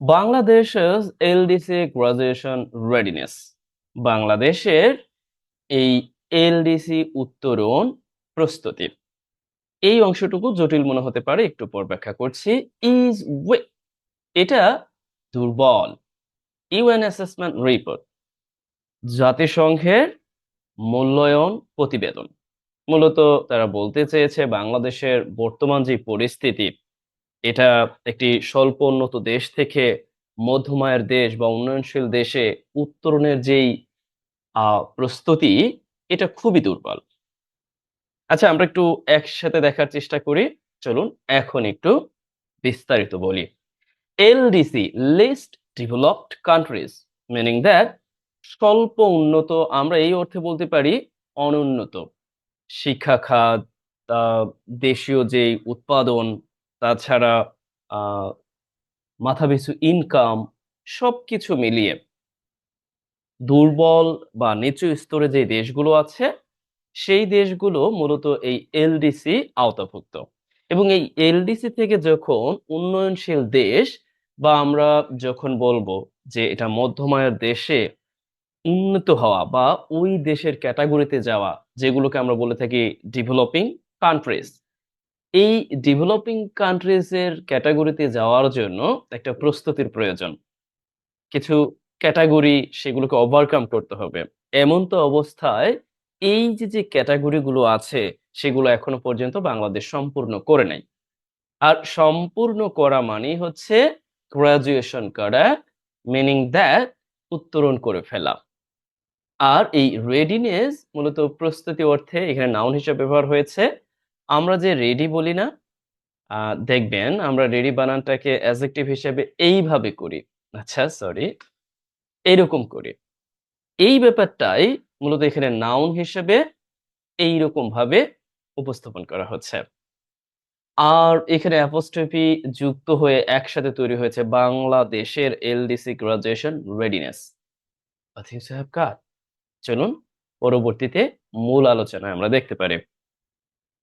বাংলাদেশের LDC graduation readiness. বাংলাদেশের এই এলডিসি উত্তরণ প্রস্তুতি, এই অংশটুকু জটিল মনে হতে পারে, একটু পর ব্যাখ্যা করছি। ইজ ওয়ে, এটা দুর্বল। ইউএন অ্যাসেসমেন্ট রিপোর্ট, জাতিসংঘের মূল্যায়ন প্রতিবেদন। মূলত তারা বলতে চেয়েছে বাংলাদেশের বর্তমান যে পরিস্থিতি, এটা একটি স্বল্প উন্নত দেশ থেকে মধ্যম আয়ের দেশ বা উন্নয়নশীল দেশে উত্তরণের যেই প্রস্তুতি, এটা খুবই দুর্বল। আচ্ছা, আমরা একটু একসাথে দেখার চেষ্টা করি। চলুন এখন একটু বিস্তারিত বলি। LDC, least developed countries, meaning that স্বল্প উন্নত, আমরা এই অর্থে বলতে পারি অনুন্নত। শিক্ষা খাত, দেশীয় যেই উৎপাদন, তাছাড়া আহ মাথাপিছু ইনকাম, সবকিছু মিলিয়ে দুর্বল বা নিচু স্তরে যে দেশগুলো আছে, সেই দেশগুলো মূলত এই এলডিসি আওতাভুক্ত। এবং এই এলডিসি থেকে যখন উন্নয়নশীল দেশ বা আমরা যখন বলবো যে এটা মধ্যম আয়ের দেশে উন্নত হওয়া বা ওই দেশের ক্যাটাগরিতে যাওয়া, যেগুলোকে আমরা বলে থাকি ডেভেলপিং কান্ট্রিজ, এই ডেভেলপিং কান্ট্রিজ এর ক্যাটাগরিতে যাওয়ার জন্য একটা প্রস্তুতির প্রয়োজন। কিছু ক্যাটাগরি, সেগুলোকে ওভারকাম করতে হবে। এমন তো অবস্থায় এই যে যে ক্যাটাগরি গুলো আছে, সেগুলো এখনো পর্যন্ত বাংলাদেশ সম্পূর্ণ করে নাই। আর সম্পূর্ণ করা মানেই হচ্ছে গ্রাজুয়েশন করা, মিনিং দ্যাট উত্তরণ করে ফেলা। আর এই রেডিনেস মূলত প্রস্তুতি অর্থে এখানে নাউন হিসেবে ব্যবহার হয়েছে। আমরা যে রেডি বলি না, দেখবেন আমরা রেডি বানানটাকে অ্যাডজেক্টিভ হিসেবে এইভাবে করি। আচ্ছা, সরি, এরকম করি। এই ব্যাপারটাই মূলত এখানে নাউন হিসেবে এইরকম ভাবে উপস্থাপন করা হচ্ছে। আর এখানে অ্যাপোস্ট্রফি যুক্ত হয়ে একসাথে তৈরি হয়েছে বাংলাদেশের LDC graduation readiness. I think so have got. চলুন পরবর্তীতে মূল আলোচনায় আমরা দেখতে পারি।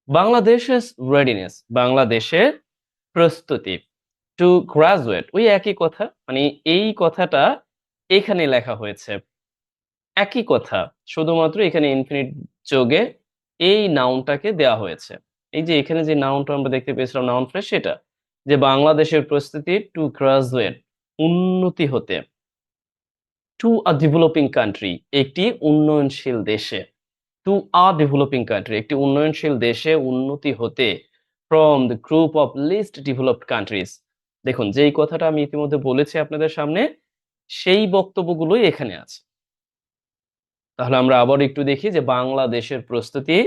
বাংলাদেশের রেডিনেস, বাংলাদেশের প্রস্তুতি টু গ্রাজুয়েট, ওই একই কথা, মানে এই কথাটা এখানে লেখা হয়েছে। একই কথা, শুধুমাত্র এখানে ইনফিনিট যোগে এই নাউনটাকে দেওয়া হয়েছে। এই যে এখানে যে নাউনটা আমরা দেখতে পেয়েছিলাম, নাউন ফ্রেজ, সেটা যে বাংলাদেশের প্রস্তুতি টু গ্রাজুয়েট, উন্নতি হতে, টু আ ডেভেলপিং কান্ট্রি, একটি উন্নয়নশীল দেশে, টু আ ডেভেলপিং কান্ট্রি, একটি উন্নয়নশীল দেশে উন্নতি হতে, from the group of least developed countries. দেখুন, যেই কথাটা আমি ইতিমধ্যে বলেছি আপনাদের সামনে, সেই বক্তব্যগুলোই এখানে আছে। তাহলে আমরা আবার একটু দেখি যে বাংলাদেশের প্রস্তুতি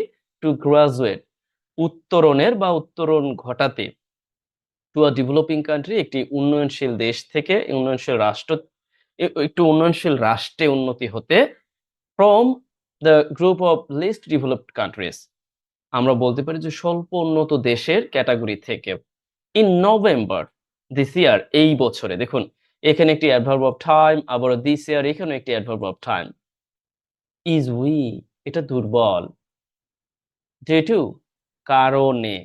টু গ্রাজুয়েট, উত্তরণের বা উত্তরণ ঘটাতে, টু আ ডেভেলপিং কান্ট্রি, একটি উন্নয়নশীল দেশ থেকে উন্নয়নশীল রাষ্ট্র, একটু উন্নয়নশীল রাষ্ট্রে উন্নতি হতে, from the group of least developed countries, আমরা বলতে পারি যে স্বল্প উন্নত দেশের ক্যাটাগরি থেকে। ইন নভেম্বর দিস ইয়ার, এই বছরে, দেখুন এখানে একটি অ্যাডভার্ব অফ টাইম, আবার দিস ইয়ার এখানে একটি adverb of time. Is we, এটা দুর্বল। ডিউ টু, কারণে।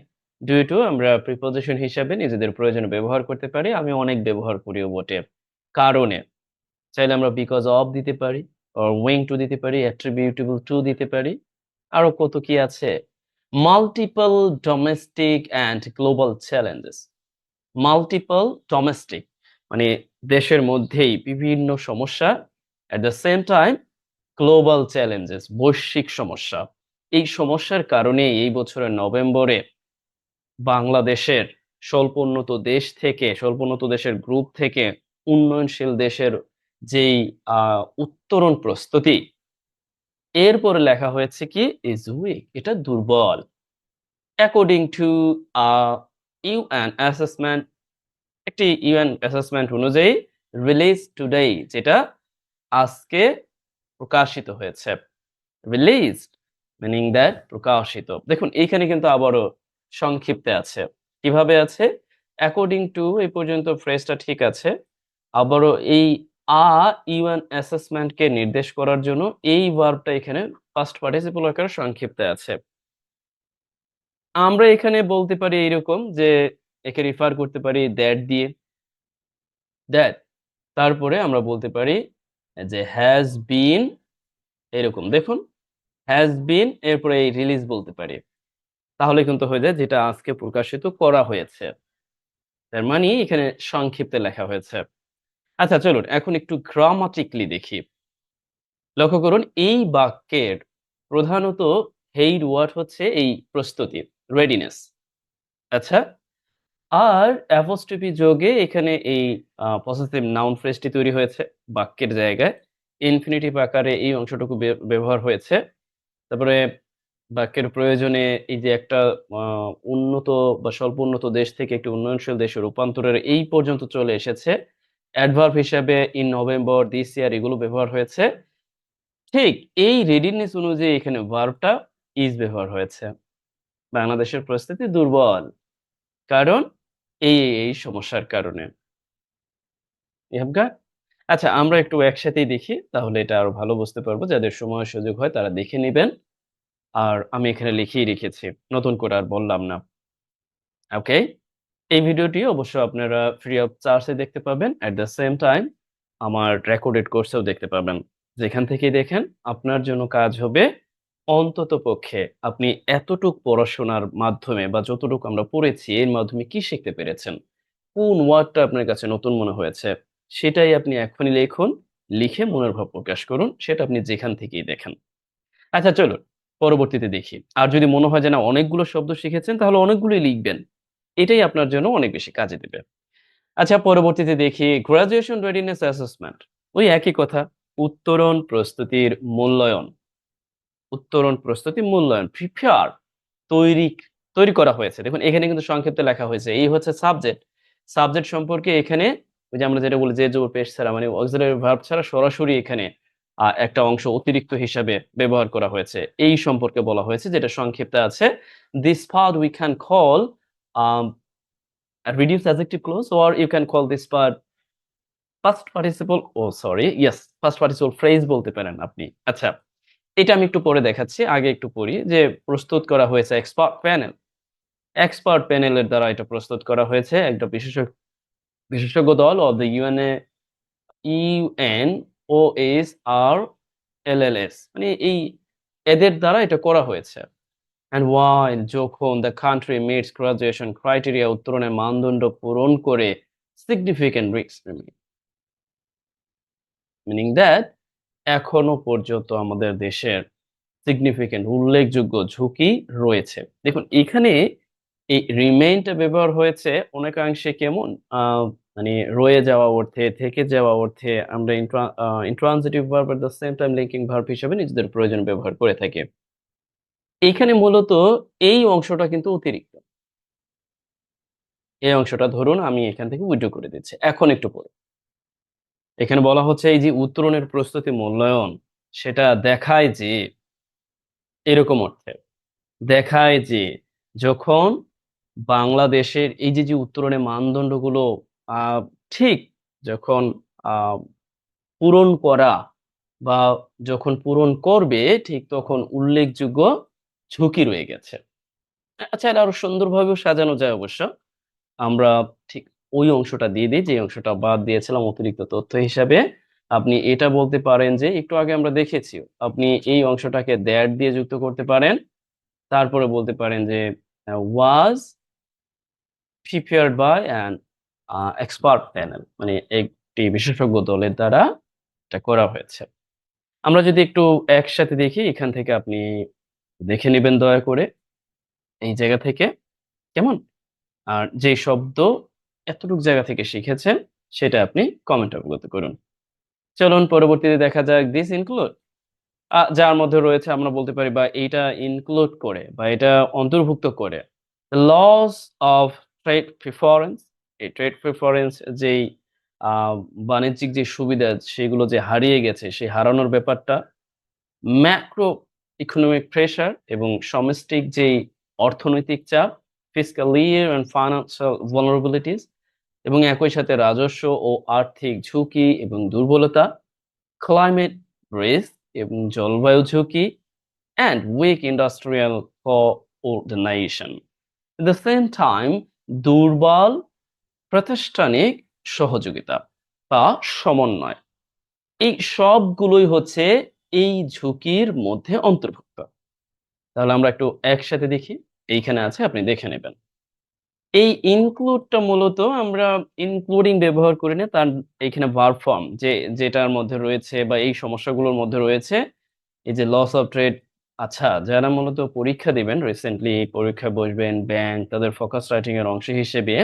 ডিউ টু আমরা প্রিপোজিশন হিসাবে নিজেদের প্রয়োজনে ব্যবহার করতে পারি, আমি অনেক ব্যবহার করিও বটে। কারণে চাইলে আমরা বিকজ অফ দিতে পারি, অর উইং টু দিতে পারি, অ্যাট্রিবিউটেবল টু দিতে পারি, আরো কত কি আছে। Multiple domestic and global challenges. Multiple domestic মানে দেশের মধ্যেই বিভিন্ন সমস্যা, at the same time global challenges, বৈশ্বিক সমস্যা। এই সমস্যার কারণে এই বছরের নভেম্বরে বাংলাদেশের স্বল্প উন্নত দেশ থেকে, স্বল্প উন্নত দেশের গ্রুপ থেকে উন্নয়নশীল দেশের যেই উত্তরণ প্রস্তুতি, এরপরে লেখা হয়েছে কি ইজ উইক, এটা দুর্বল। অ্যাকর্ডিং টু ইউএন অ্যাসেসমেন্ট, একটি ইউএন অ্যাসেসমেন্ট অনুযায়ী, রিলিজ টুডে, যেটা আজকে প্রকাশিত হয়েছে। রিলিজড মিনিং দ্যাট প্রকাশিত। দেখুন এইখানে কিন্তু আবারও সংক্ষিপ্তে আছে। কিভাবে আছে? অ্যাকর্ডিং টু এই পর্যন্ত ফ্রেজটা ঠিক আছে, আবারও এই ইউএন অ্যাসেসমেন্ট কে নির্দেশ করার জন্য এই ভার্বটা এখানে পাস্ট পার্টিসিপল আকারে সংক্ষিপ্তে আছে। আমরা এখানে বলতে পারি এইরকম যে একে রিফার করতে পারি দ্যাট দিয়ে, দ্যাট তারপরে আমরা বলতে পারি যে হ্যাজ বিন, এরকম দেখুন হ্যাজ বিন এরপরে এই রিলিজ বলতে পারি, তাহলে কিন্তু হয়ে যায় যেটা আজকে প্রকাশিত করা হয়েছে। তার মানে এখানে সংক্ষিপ্তে লেখা হয়েছে। আচ্ছা চলুন এখন একটু গ্রামাটিক্যালি দেখি। লক্ষ্য করুন এই বাক্যের প্রধানত হেড ওয়ার্ড হচ্ছে এই প্রস্তুতি, রেডিনেস। আচ্ছা, আর অ্যাপোস্ট্রোফি যোগে এখানে এই পসেসিভ নাউন ফ্রেজটি তৈরি হয়েছে বাক্যের জায়গায়। ইনফিনিটিভ আকারে এই অংশটুকু ব্যবহার হয়েছে। তারপরে বাক্যের প্রয়োজনে এই যে একটা উন্নত বা স্বল্প উন্নত দেশ থেকে একটি উন্নয়নশীল দেশে রূপান্তরের এই পর্যন্ত চলে এসেছে। অ্যাডভার্ব হিসাবে ইন নভেম্বর, দিস ইয়ার এগুলো ব্যবহার হয়েছে। ঠিক এই রেডিনেস অনুযায়ী এখানে ভার্বটা ইজ ব্যবহার হয়েছে। বাংলাদেশের পরিস্থিতি দুর্বল। কারণ এই সমস্যার কারণে। You have got? আচ্ছা আমরা একটু একসাথেই দেখি, তাহলে এটা আরো ভালো বুঝতে পারবো। যাদের সময় সুযোগ হয় তারা দেখে নিবেন। আর আমি এখানে লিখেই রেখেছি। নতুন করে আর বললাম না। ওকে? এই ভিডিওটি অবশ্য আপনারা ফ্রি অফ চার্জ এ দেখতে পাবেন। এট দ্য সেম টাইম আমার রেকর্ডেড কোর্সেও দেখতে পাবেন। যেখান থেকেই দেখেন আপনার জন্য কাজ হবে অন্ততপক্ষে আপনি এতটুক পড়াশোনার মাধ্যমে বা যতটুকু আমরা পড়েছি এর মাধ্যমে কি শিখতে পেরেছেন? কোন ওয়ার্ডটা আপনার কাছে নতুন মনে হয়েছে? সেটাই আপনি এখনই লিখুন। লিখে মনের ভাব প্রকাশ করুন। সেটা আপনি যেখান থেকেই দেখেন। আচ্ছা চলুন পরবর্তীতে দেখি। আর যদি মনে হয় যে না অনেকগুলো শব্দ শিখেছেন তাহলে অনেকগুলোই লিখবেন। এটাই আপনার জন্য অনেক বেশি কাজে দিবে। আচ্ছা পরবর্তীতে দেখি গ্র্যাজুয়েশন রেডিনেস অ্যাসেসমেন্ট। ওই একই কথা। উত্তরণ প্রস্তুতির মূল্যায়ন। উত্তরণ প্রস্তুতি মূল্যায়ন। প্রিপেয়ার তৈরি তৈরি করা হয়েছে। দেখুন এখানে কিন্তু সংক্ষিপ্তে লেখা হয়েছে। এই হচ্ছে সাবজেক্ট। সাবজেক্ট সম্পর্কে এখানে ওই যে আমরা যেটা বলি যে জবর পেশ ছাড়া মানে অক্সিলারি ভার্ব ছাড়া সরাসরি এখানে একটা অংশ অতিরিক্ত হিসাবে ব্যবহার করা হয়েছে। এই সম্পর্কে বলা হয়েছে যেটা সংক্ষিপ্তে আছে। This part we can call um, a reduced adjective clause or you can call this part past participle oh sorry yes past participle phrase বলতে পারেন আপনি। আচ্ছা এটা আমি একটু পরে দেখাচ্ছি। আগে একটু পড়ি যে প্রস্তুত করা হয়েছে এক্সপার্ট প্যানেল। এক্সপার্ট প্যানেলের দ্বারা এটা প্রস্তুত করা হয়েছে একটা বিশেষজ্ঞ দল অফ দ্য UNOSRLLS মানে এই এদের দ্বারা এটা করা হয়েছে। And while যখন the country meets graduation criteria উত্তরণের মানদণ্ড পূরণ করে significant risks remain, meaning that এখনো পর্যন্ত আমাদের দেশের সিগনিফিক্যান্ট উল্লেখযোগ্য ঝুঁকি রয়েছে। দেখুন এখানে এই রিমেইনটা ব্যবহার হয়েছে অনেকাংশে কেমন মানে রয়ে যাওয়া অর্থে, থেকে যাওয়া অর্থে আমরা intransitive verb at the same time linking verb হিসেবে নিজেদের প্রয়োজনে ব্যবহার করে থাকি। এইখানে মূলত এই অংশটা কিন্তু অতিরিক্ত। এই অংশটা ধরুন আমি এখান থেকে উইথড্র করে দিচ্ছি। এখন একটু পড়ি। এখানে বলা হচ্ছে এই যে উত্তরণের প্রস্তুতি মূল্যায়ন সেটা দেখায় যে এরকম অর্থে দেখায় যে যখন বাংলাদেশের এই যে উত্তরণের মানদণ্ডগুলো আ ঠিক যখন আ পূরণ করা বা যখন পূরণ করবে ঠিক তখন উল্লেখযোগ্য ঝুঁকি রয়ে গেছে। আচ্ছা এটা আরো সুন্দরভাবেও সাজানো যায় অবশ্য। আমরা ঠিক ওই অংশটা দিয়ে দেই যে অংশটা বাদ দিয়েছিলাম অতিরিক্ত তথ্য হিসাবে। আপনি এটা বলতে পারেন যে একটু আগে আমরা দেখেছি। আপনি এই অংশটাকে that দিয়ে যুক্ত করতে পারেন। তারপরে বলতে পারেন যে was prepared by an expert panel মানে একটি বিশেষজ্ঞ দলের দ্বারা এটা করা হয়েছে। আমরা যদি একটু একসাথে দেখি এখান থেকে আপনি দেখে নিবেন দয়া করে এই জায়গা থেকে, কেমন? আর যে শব্দ এতটুক জায়গা থেকে শিখেছেন সেটা আপনি কমেন্টে অবগত করুন। চলুন পরবর্তীতে দেখা যাক this include যার মধ্যে রয়েছে আমরা বলতে পারি বা এইটা ইনক্লুড করে বা এটা অন্তর্ভুক্ত করে the loss of trade preference। এই ট্রেড প্রেফারেন্স যেই বাণিজ্যিক যে সুবিধা সেগুলো যে হারিয়ে গেছে সেই হারানোর ব্যাপারটা, ম্যাক্রো ইকোনমিক প্রেশার এবং সামষ্টিক যেই অর্থনৈতিক চাপ, fiscal year and financial vulnerabilities এবং একই সাথে রাজস্ব ও আর্থিক ঝুঁকি এবং দুর্বলতা, ক্লাইমেট রিস্ক এবং জলবায়ু ঝুঁকি and weak industrial coordination. At the same time দুর্বল প্রাতিষ্ঠানিক সহযোগিতা। বা সমন্বয়, এই সবগুলোই হচ্ছে এই ঝুঁকির মধ্যে অন্তর্ভুক্ত। তাহলে আমরা একটু একসাথে দেখি। এইখানে আছে, আপনি দেখে নেবেন। এই ইনক্লুডটা মূলত আমরা ইনক্লুডিং ব্যবহার করি না, তার এখানে ভার্ব ফর্ম যেটার মধ্যে রয়েছে বা এই সমস্যাগুলোর মধ্যে রয়েছে এই যে লস অফ ট্রেড। আচ্ছা, যারা মূলত পরীক্ষা দিবেন, রিসেন্টলি পরীক্ষা বসবেন, ব্যাংক তাদের ফোকাস রাইটিং এর অংশ হিসেবে,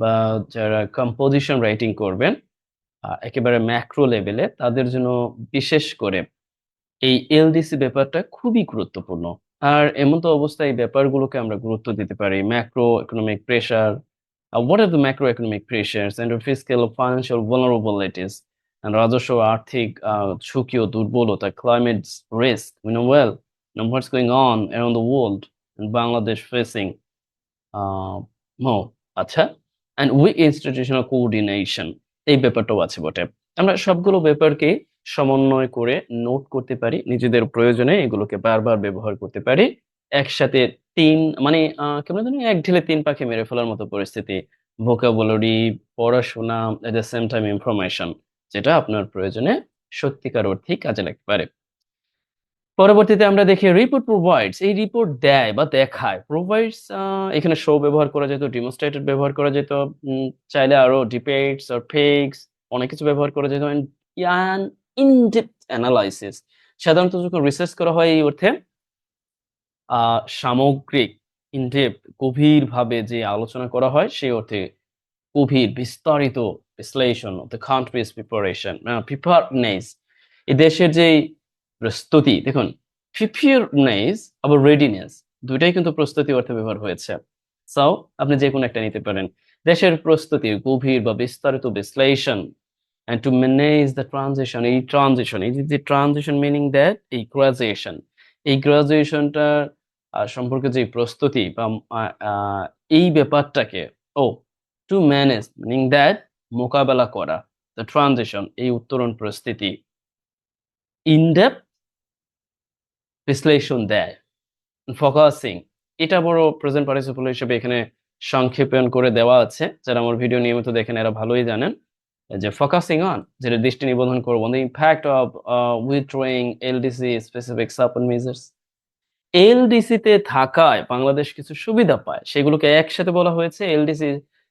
বা যারা কম্পোজিশন রাইটিং করবেন একেবারে ম্যাক্রো লেভেলে, তাদের জন্য বিশেষ করে এই এলডিসি ব্যাপারটা খুবই গুরুত্বপূর্ণ। আর এমন তো অবস্থায় এই ব্যাপারগুলোকে আমরা গুরুত্ব দিতে পারি। Macro economic pressure, what are the macroeconomic pressures and the fiscal or financial vulnerabilities, and রাজস্ব ও আর্থিক ঝুঁকি ও দুর্বলতা, climate risk, we know well, what's going on around the world and Bangladesh facing আহ ও আচ্ছা, অ্যান্ড উইক ইনস্টিটিউশনাল কোঅর্ডিনেশন, এই ব্যাপারটাও আছে বটে। আমরা সবগুলো ব্যাপারকে সমন্বয় করে নোট করতে পারি, নিজেদের প্রয়োজনে এগুলোকে বারবার ব্যবহার করতে পারি। একসাথে তিন মানে কেমন জানি এক ঢিলে তিন পাখি মেরে ফেলার মতো পরিস্থিতি। ভোকাবুলারি, পড়াশোনা, at the same time information, যেটা আপনার প্রয়োজনে সত্যিকার অর্থেই কাজে লাগতে পারে। পরবর্তীতে আমরা দেখি রিপোর্ট প্রোভাইডস, এই রিপোর্ট দেয় বা দেখায়। প্রোভাইডস এখানে শো ব্যবহার করা যেত, ডেমনস্ট্রেটেড ব্যবহার করা যেত, চাইলে আরো ডিবেটস আর ফেক্স অনেক কিছু ব্যবহার করা যেত। ইয়ান ইনডেপথ অ্যানালাইসিস, সাধারণত যখন রিসার্চ করা হয় এই অর্থে সামগ্রিক, ইনডেপথ গভীরভাবে যে আলোচনা করা হয় সেই অর্থে গভীর বিস্তারিত বিশ্লেষণ অফ দ্য কান্ট্রিজ প্রিপারেশন, প্রিপারনেস, এই দেশের যে প্রস্তুতি। দেখুন, প্রিপেয়ারনেস আবার রেডিনেস, দুইটাই কিন্তু প্রস্তুতি অর্থে ব্যবহার হয়েছে। সো আপনি যে কোনো একটা নিতে পারেন। দেশের প্রস্তুতির গভীর বা বিস্তারিত বিশ্লেষণ, and to manage the transition, এই ট্রানজিশন, এই যে ট্রানজিশন মিনিং দ্যাট এই গ্রাজুয়েশন, এই গ্রাজুয়েশনটা সম্পর্কে যে প্রস্তুতি বা এই ব্যাপারটাকে, ও টু ম্যানেজ মিনিং দ্যাট মোকাবেলা করা, দ্য ট্রানজিশন এই উত্তরণ পরিস্থিতি, ইনডেপথ বিশ্লেষণ দেয়, ফোকাসিং, এটা বড় প্রেজেন্ট পার্টিসিপল হিসেবে এখানে সংক্ষেপণ করে দেওয়া আছে। যারা আমার ভিডিও নিয়মিত দেখেন এরা ভালোই জানেন যে ফোকাসিং অন, যেটা দৃষ্টি নিবন্ধন করবো, the impact of withdrawing LDC specific support measures. LDC তে থাকায় বাংলাদেশ কিছু সুবিধা পায়, সেগুলোকে একসাথে বলা হয়েছে এলডিসি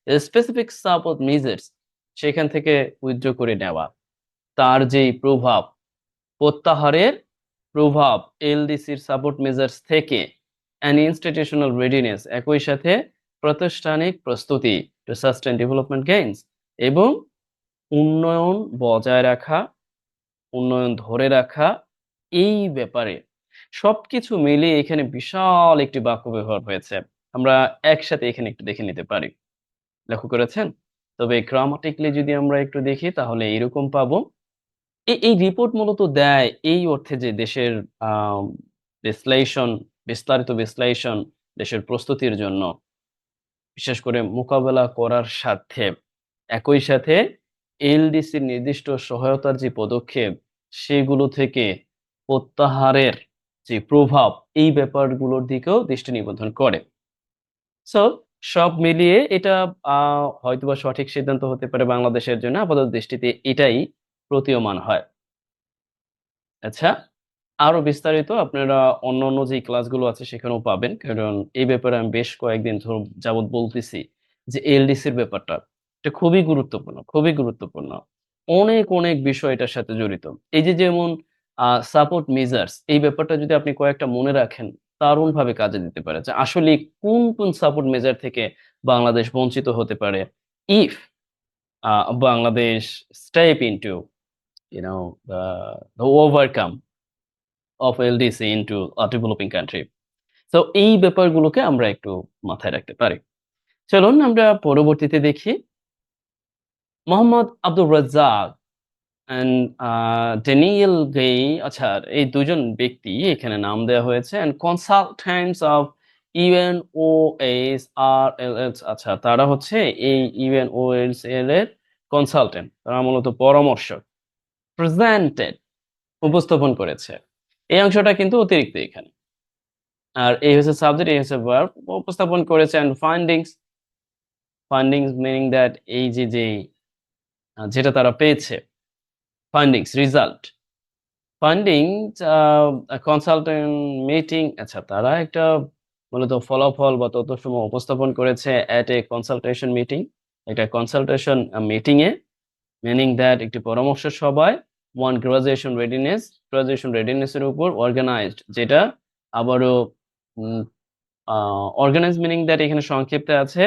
স্পেসিফিক সাপোর্ট মেজার্স। সেখান থেকে উইথড্র করে নেওয়া, তার যেই প্রভাব, প্রত্যাহারের প্রভাব এলডিসির সাপোর্ট মেজার্স থেকে, অ্যান ইনস্টিটিউশনাল রেডিনেস, একই সাথে প্রাতিষ্ঠানিক প্রস্তুতি, টু সাস্টেইন ডেভেলপমেন্ট গেইনস, এবং উন্নয়ন বজায় রাখা, উন্নয়ন ধরে রাখা, এই ব্যাপারে সবকিছু মিলিয়ে এখানে বিশাল একটি বাক্য ব্যবহার হয়েছে। আমরা একসাথে এখানে একটু দেখে নিতে পারি, লক্ষ্য করেছেন? তবে গ্রামাটিক্যালি যদি আমরা একটু দেখি তাহলে এরকম পাবো। এই রিপোর্ট মূলত দেয় এই অর্থে যে দেশের আহ বিশ্লেষণ, বিস্তারিত বিশ্লেষণ দেশের প্রস্তুতির জন্য, বিশেষ করে মোকাবেলা করার স্বার্থে, একই সাথে এলডিসির নির্দিষ্ট সহায়তার যে পদক্ষেপ সেগুলো থেকে প্রত্যাহারের যে প্রভাব, এই ব্যাপারগুলোর দিকেও দৃষ্টি নিবদ্ধন করে। সো সব মিলিয়ে এটা হয়তোবা সঠিক সিদ্ধান্ত হতে পারে বাংলাদেশের জন্য, আপাতত দৃষ্টিতে এটাই প্রতীয়মান হয়। আচ্ছা, আরো বিস্তারিত আপনারা অন্যান্য যে ক্লাসগুলো আছে সেখানেও পাবেন। কারণ এই ব্যাপারে আমি বেশ কয়েকদিন যাবৎ বলতেছি যে এলডিসির ব্যাপারটা এটা খুবই গুরুত্বপূর্ণ, খুবই গুরুত্বপূর্ণ। অনেক, অনেক বিষয় এটার সাথে জড়িত। এই যে যেমন সাপোর্ট মেজার্স, এই ব্যাপারটা যদি আপনি কয়েকটা মনে রাখেন দারুণভাবে কাজে দিতে পারে। যে আসলে কোন, কোন সাপোর্ট মেজার থেকে বাংলাদেশ বঞ্চিত হতে পারে if Bangladesh step into you know the overcome of LDC into a developing country. তো এই ব্যাপারগুলোকে আমরা একটু মাথায় রাখতে পারি। চলুন আমরা পরবর্তীতে দেখি। মোহাম্মদ আব্দুর রাজ্জাক অ্যান্ড ড্যানিয়েল গেই, আচ্ছা এই দুজন ব্যক্তি এখানে নাম দেওয়া হয়েছে, অ্যান্ড কনসালট্যান্টস অফ ইউএনওএসআরএলএস, আচ্ছা তারা হচ্ছে এই ইউএনওএসএল এর কনসালটেন্ট, তারা মূলত পরামর্শক। প্রেজেন্টেড, উপস্থাপন করেছে, এই অংশটা কিন্তু অতিরিক্ত এখানে। আর এই হচ্ছে সাবজেক্ট, এই হচ্ছে ভার্ব, উপস্থাপন করেছে। And findings, findings meaning that এই যে যেটা তারা পেয়েছে, findings, result. Funding, consultant meeting, আচ্ছা তারা একটা মূলত ফলাফল বা তথ্যসমূহ উপস্থাপন করেছে এট এ কনসালটেশন মিটিং, একটা কনসালটেশন মিটিং এ, মিনিং দ্যাট একটি পরামর্শ সভায়, ওয়ান গ্রাজুয়েশন রেডিনেসের উপর অর্গানাইজড, যেটা আবারও অর্গানাইজ মিনিং দ্যাট এখানে সংক্ষিপ্তে আছে,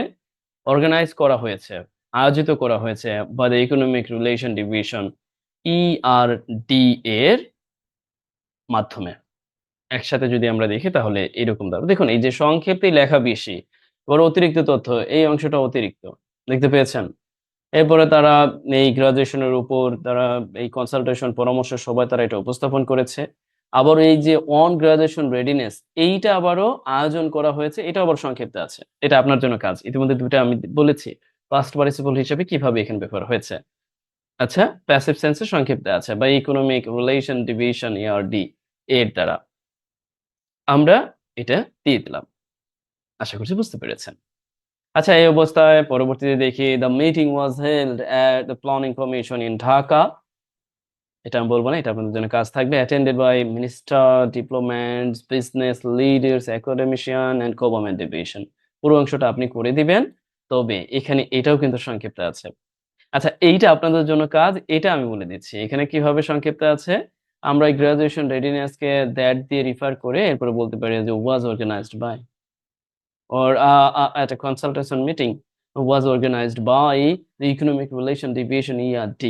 অর্গানাইজ করা হয়েছে, আয়োজিত করা হয়েছে বা the economic relation division, ERD এর মাধ্যমে। একসাথে যদি আমরা দেখি তাহলে এরকম দাঁড়াবে। দেখুন এই যে সংক্ষেপে লেখা বেশি, এবার অতিরিক্ত তথ্য, এই অংশটা অতিরিক্ত। দেখতে পেয়েছেন? এরপরে তারা এই গ্রাজুয়েশনের উপর তারা এই কনসালটেশন পরামর্শ সভায় তারা এটা উপস্থাপন করেছে। আবার এই যে অন গ্রাজুয়েশন রেডিনেস, এইটা আবারও আয়োজন করা হয়েছে, এটা আবার সংক্ষেপে আছে। এটা আপনার জন্য কাজ। ইতিমধ্যে ২ টা আমি বলেছি। পাস্ট পার্টিসিপল হিসেবে কিভাবে এখানে ব্যবহার হয়েছে। আচ্ছা, প্যাসিভ সেন্সে সংক্ষিপ্তে আছে বা ইকোনমিক রিলেশন ডিভিশন, ERD এর দ্বারা। আমরা এটা দিয়ে দিলাম। আশা করছি বুঝতে পেরেছেন। আচ্ছা, এই অবস্থায় পরবর্তীতে দেখি the meeting was held at the planning commission in Dhaka. এটা আমি বলবো না, এটা আপনাদের জন্য কাজ থাকবে। Attended by minister, diplomats, business leaders, academician and government division. পুরো অংশটা আপনি করে দিবেন। তবে এখানে এটাও কিন্তু সংক্ষিপ্ত আছে। আচ্ছা, এইটা আপনাদের জন্য কাজ, এটা আমি বলে দিচ্ছি। এখানে কিভাবে সংক্ষিপ্ত আছে? আমরা এই গ্রাজুয়েশন রেডিনেস কে দ্যাট দিয়ে রেফার করে এরপরে বলতে পারি যে was organised by, or at a consultation meeting was organized by the Economic Relation Division, ERD.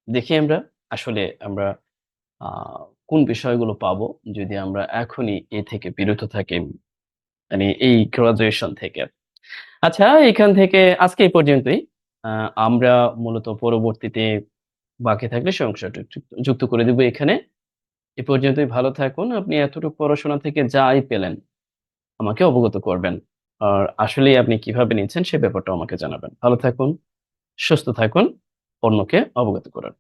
দেখি আমরা আসলে আমরা কোন বিষয়গুলো পাবো যদি আমরা এখনই এ থেকে বিরত থাকি, মানে এই গ্রাজুয়েশন থেকে। আচ্ছা, এখান থেকে আজকে এই পর্যন্তই। আমরা মূলত পরবর্তীতে বাকি থাকলে সে অংশটা যুক্ত করে দিব এখানে। এ পর্যন্তই, ভালো থাকুন। আপনি এতটুকু পড়াশোনা থেকে যাই পেলেন আমাকে অবগত করবেন। আর আসলেই আপনি কিভাবে নিচ্ছেন সে ব্যাপারটাও আমাকে জানাবেন। ভালো থাকুন, সুস্থ থাকুন, অন্যকে অবগত করুন।